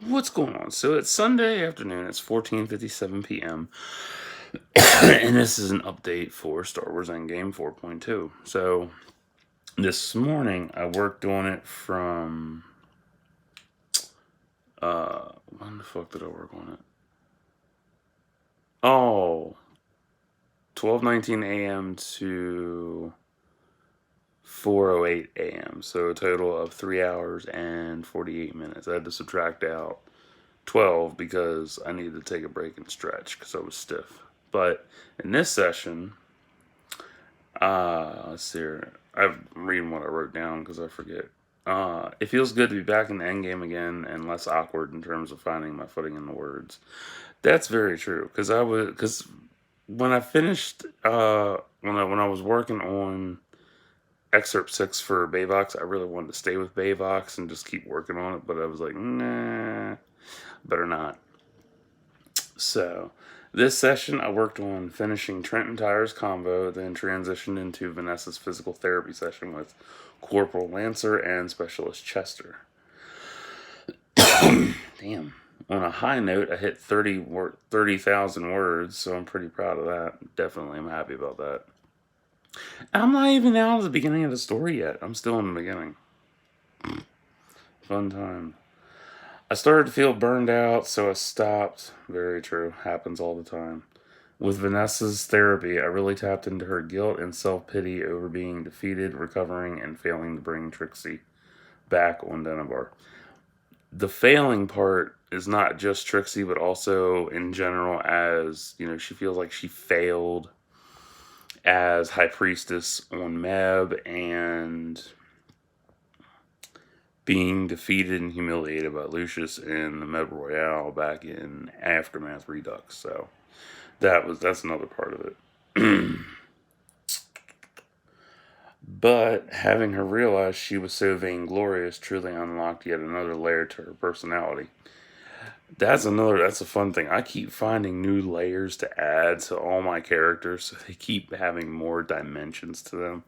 What's going on? So it's Sunday afternoon. It's 14:57 p.m. and this is an update for Star Wars Endgame 4.2. So this morning I worked on it from when the fuck did I work on it? Oh, 12:19 a.m. to 4:08 a.m. So a total of 3 hours and 48 minutes. I had to subtract out 12 because I needed to take a break and stretch because I was stiff. But in this session, let's see here. I'm reading what I wrote down because I forget. It feels good to be back in the end game again and less awkward in terms of finding my footing in the words. That's very true because when I finished when I was working on excerpt 6 for Bayvox, I really wanted to stay with Bayvox and just keep working on it, but I was like, nah, better not. So, this session I worked on finishing Trent and Tyre's convo, then transitioned into Vanessa's physical therapy session with Corporal Lancer and Specialist Chester. Damn. On a high note, I hit 30,000 words, so I'm pretty proud of that. Definitely, I'm happy about that. I'm not even out at the beginning of the story yet. I'm still in the beginning. Fun time. I started to feel burned out, so I stopped. Very true. Happens all the time. With Vanessa's therapy, I really tapped into her guilt and self pity over being defeated, recovering, and failing to bring Trixie back on Dennabar. The failing part is not just Trixie, but also in general, as you know, she feels like she failed as High Priestess on Meb and being defeated and humiliated by Lucius in the Meb Royale back in Aftermath Redux. So that's another part of it. But having her realize she was so vainglorious truly unlocked yet another layer to her personality. That's a fun thing. I keep finding new layers to add to all my characters, so they keep having more dimensions to them.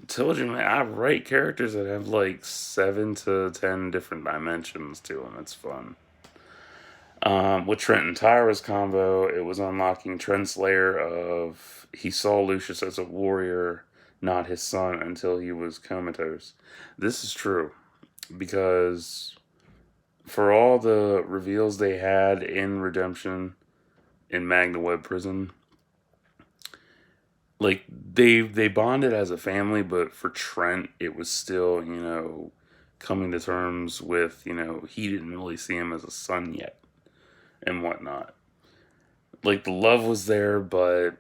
I told you, man, I write characters that have like 7 to 10 different dimensions to them. It's fun. With Trent and Tyra's convo, it was unlocking Trent's layer of he saw Lucius as a warrior, not his son, until he was comatose. This is true because for all the reveals they had in Redemption in Magna Web Prison, like they bonded as a family, but for Trent, it was still coming to terms with he didn't really see him as a son yet and whatnot. Like the love was there, but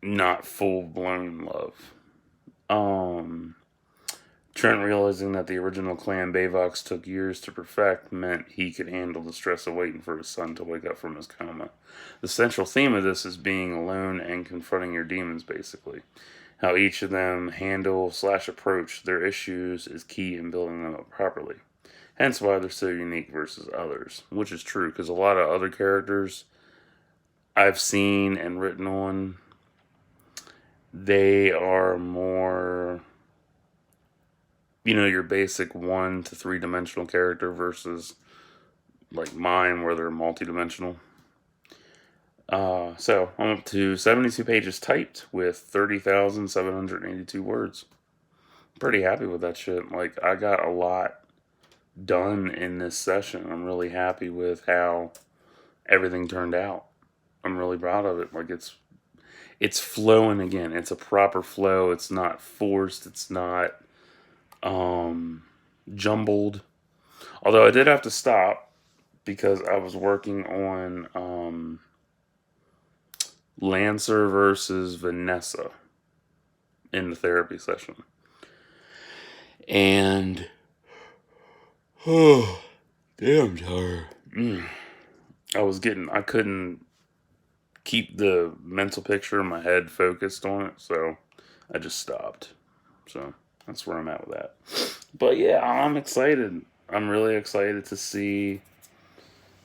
not full blown love. Um, Trent realizing that the original clan Bayvox took years to perfect meant he could handle the stress of waiting for his son to wake up from his coma. The central theme of this is being alone and confronting your demons, basically. How each of them handle/approach their issues is key in building them up properly. Hence why they're so unique versus others, which is true because a lot of other characters I've seen and written on, they are more, your basic 1 to 3 dimensional character versus like mine where they're multi-dimensional. So I'm up to 72 pages typed with 30,782 words. Pretty happy with that shit. Like I got a lot done in this session. I'm really happy with how everything turned out. I'm really proud of it. Like it's flowing again. It's a proper flow. It's not forced. It's not jumbled. Although I did have to stop because I was working on Lancer versus Vanessa in the therapy session. And oh, damn tired. I couldn't keep the mental picture in my head focused on it, so I just stopped. So that's where I'm at with that. But yeah, I'm excited. I'm really excited to see,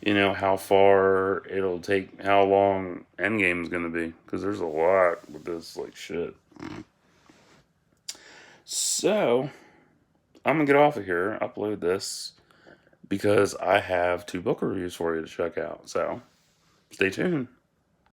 how far it'll take, how long Endgame is going to be, because there's a lot with this, like, shit. So, I'm going to get off of here, upload this, because I have two book reviews for you to check out. So stay tuned.